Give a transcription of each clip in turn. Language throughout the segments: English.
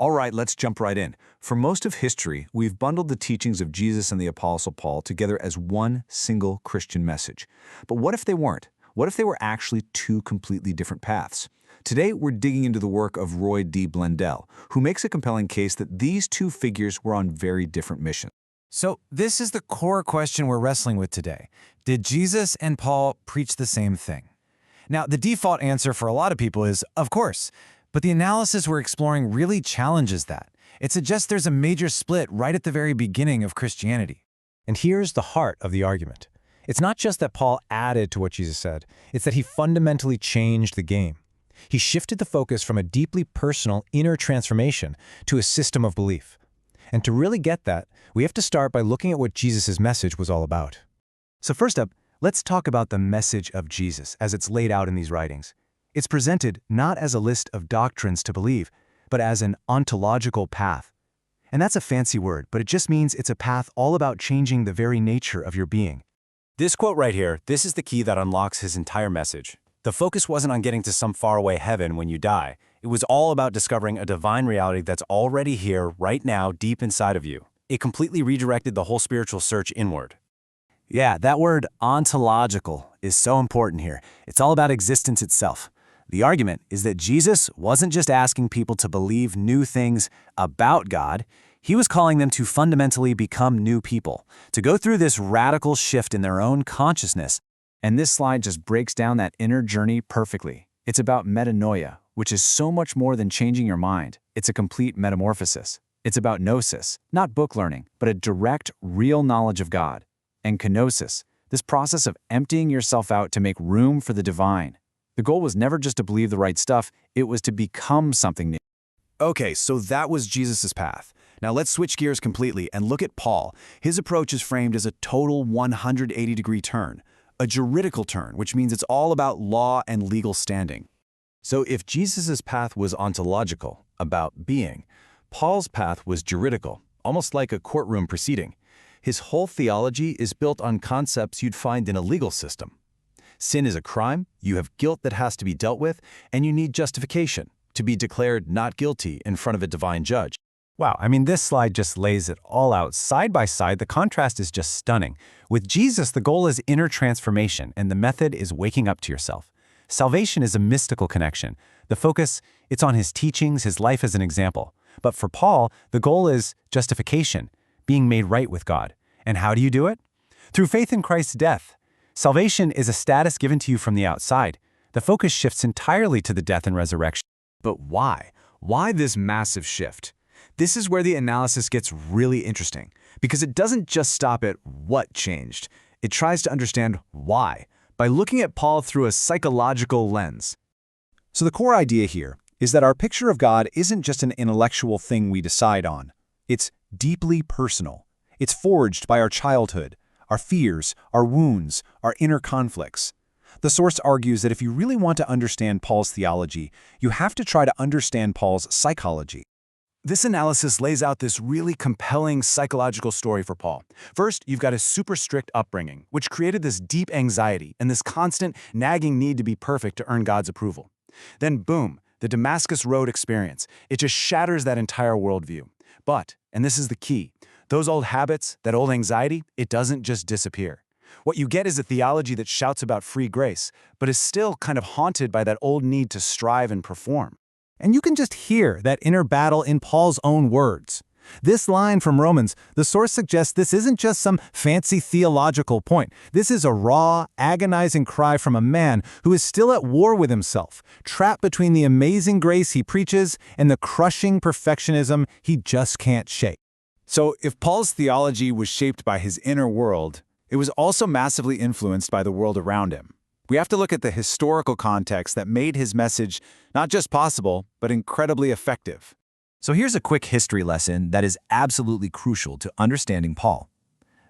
All right, let's jump right in. For most of history, we've bundled the teachings of Jesus and the Apostle Paul together as one single Christian message. But what if they weren't? What if they were actually two completely different paths? Today, we're digging into the work of Roy D. Blundell, who makes a compelling case that these two figures were on very different missions. So this is the core question we're wrestling with today. Did Jesus and Paul preach the same thing? Now, the default answer for a lot of people is, of course, but the analysis we're exploring really challenges that. It suggests there's a major split right at the very beginning of Christianity. And here's the heart of the argument. It's not just that Paul added to what Jesus said, it's that he fundamentally changed the game. He shifted the focus from a deeply personal inner transformation to a system of belief. And to really get that, we have to start by looking at what Jesus' message was all about. So first up, let's talk about the message of Jesus as it's laid out in these writings. It's presented not as a list of doctrines to believe, but as an ontological path. And that's a fancy word, but it just means it's a path all about changing the very nature of your being. This quote right here, this is the key that unlocks his entire message. The focus wasn't on getting to some faraway heaven when you die. It was all about discovering a divine reality that's already here, right now, deep inside of you. It completely redirected the whole spiritual search inward. Yeah, that word ontological is so important here. It's all about existence itself. The argument is that Jesus wasn't just asking people to believe new things about God. He was calling them to fundamentally become new people, to go through this radical shift in their own consciousness. And this slide just breaks down that inner journey perfectly. It's about metanoia, which is so much more than changing your mind. It's a complete metamorphosis. It's about gnosis, not book learning, but a direct, real knowledge of God. And kenosis, this process of emptying yourself out to make room for the divine. The goal was never just to believe the right stuff, it was to become something new. Okay, so that was Jesus' path. Now let's switch gears completely and look at Paul. His approach is framed as a total 180-degree turn, a juridical turn, which means it's all about law and legal standing. So if Jesus' path was ontological, about being, Paul's path was juridical, almost like a courtroom proceeding. His whole theology is built on concepts you'd find in a legal system. Sin is a crime, you have guilt that has to be dealt with, and you need justification to be declared not guilty in front of a divine judge. Wow, I mean, this slide just lays it all out. Side by side, the contrast is just stunning. With Jesus, the goal is inner transformation, and the method is waking up to yourself. Salvation is a mystical connection. The focus, it's on his teachings, his life as an example. But for Paul, the goal is justification, being made right with God. And how do you do it? Through faith in Christ's death. Salvation is a status given to you from the outside. The focus shifts entirely to the death and resurrection. But why? Why this massive shift? This is where the analysis gets really interesting, because it doesn't just stop at what changed. It tries to understand why, by looking at Paul through a psychological lens. So the core idea here is that our picture of God isn't just an intellectual thing we decide on. It's deeply personal. It's forged by our childhood, our fears, our wounds, our inner conflicts. The source argues that if you really want to understand Paul's theology, you have to try to understand Paul's psychology. This analysis lays out this really compelling psychological story for Paul. First, you've got a super strict upbringing, which created this deep anxiety and this constant, nagging need to be perfect to earn God's approval. Then boom, the Damascus Road experience. It just shatters that entire worldview. But, and this is the key, those old habits, that old anxiety, it doesn't just disappear. What you get is a theology that shouts about free grace, but is still kind of haunted by that old need to strive and perform. And you can just hear that inner battle in Paul's own words. This line from Romans, the source suggests this isn't just some fancy theological point. This is a raw, agonizing cry from a man who is still at war with himself, trapped between the amazing grace he preaches and the crushing perfectionism he just can't shake. So if Paul's theology was shaped by his inner world, it was also massively influenced by the world around him. We have to look at the historical context that made his message not just possible, but incredibly effective. So here's a quick history lesson that is absolutely crucial to understanding Paul.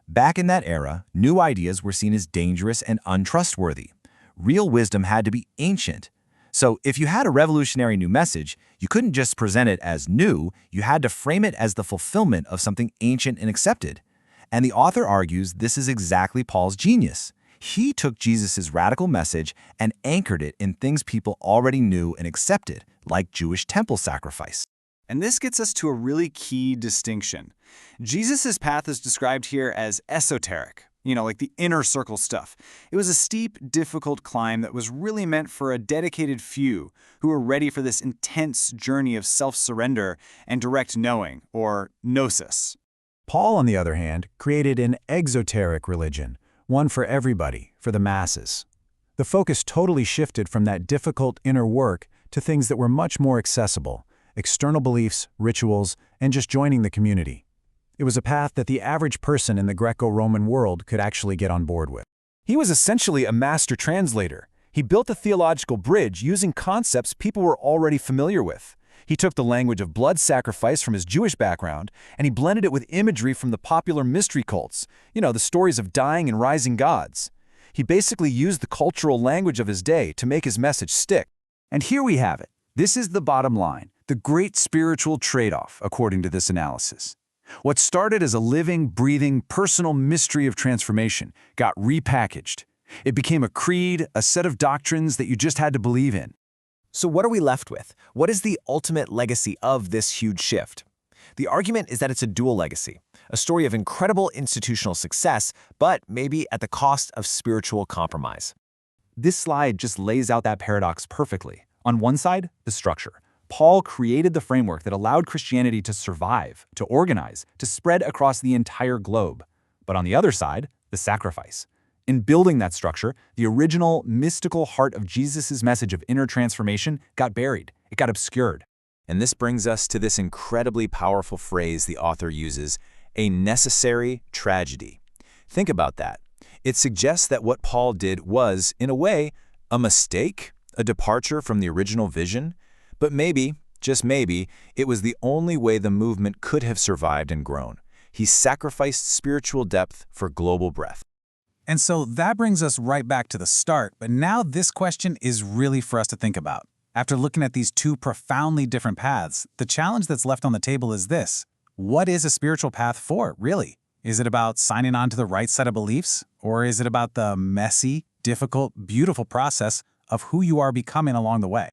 Back in that era, new ideas were seen as dangerous and untrustworthy. Real wisdom had to be ancient. So if you had a revolutionary new message, you couldn't just present it as new, you had to frame it as the fulfillment of something ancient and accepted. And the author argues this is exactly Paul's genius. He took Jesus' radical message and anchored it in things people already knew and accepted, like Jewish temple sacrifice. And this gets us to a really key distinction. Jesus' path is described here as esoteric, like the inner circle stuff. It was a steep, difficult climb that was really meant for a dedicated few who were ready for this intense journey of self-surrender and direct knowing, or gnosis. Paul, on the other hand, created an exoteric religion, one for everybody, for the masses. The focus totally shifted from that difficult inner work to things that were much more accessible: external beliefs, rituals, and just joining the community. It was a path that the average person in the Greco-Roman world could actually get on board with. He was essentially a master translator. He built a theological bridge using concepts people were already familiar with. He took the language of blood sacrifice from his Jewish background, and he blended it with imagery from the popular mystery cults, the stories of dying and rising gods. He basically used the cultural language of his day to make his message stick. And here we have it. This is the bottom line, the great spiritual trade-off, according to this analysis. What started as a living, breathing, personal mystery of transformation got repackaged. It became a creed, a set of doctrines that you just had to believe in. So what are we left with? What is the ultimate legacy of this huge shift? The argument is that it's a dual legacy, a story of incredible institutional success, but maybe at the cost of spiritual compromise. This slide just lays out that paradox perfectly. On one side, the structure. Paul created the framework that allowed Christianity to survive, to organize, to spread across the entire globe. But on the other side, the sacrifice. In building that structure, the original mystical heart of Jesus' message of inner transformation got buried. It got obscured. And this brings us to this incredibly powerful phrase the author uses, a necessary tragedy. Think about that. It suggests that what Paul did was, in a way, a mistake, a departure from the original vision, but maybe, just maybe, it was the only way the movement could have survived and grown. He sacrificed spiritual depth for global breadth. And so that brings us right back to the start, but now this question is really for us to think about. After looking at these two profoundly different paths, the challenge that's left on the table is this. What is a spiritual path for, really? Is it about signing on to the right set of beliefs? Or is it about the messy, difficult, beautiful process of who you are becoming along the way?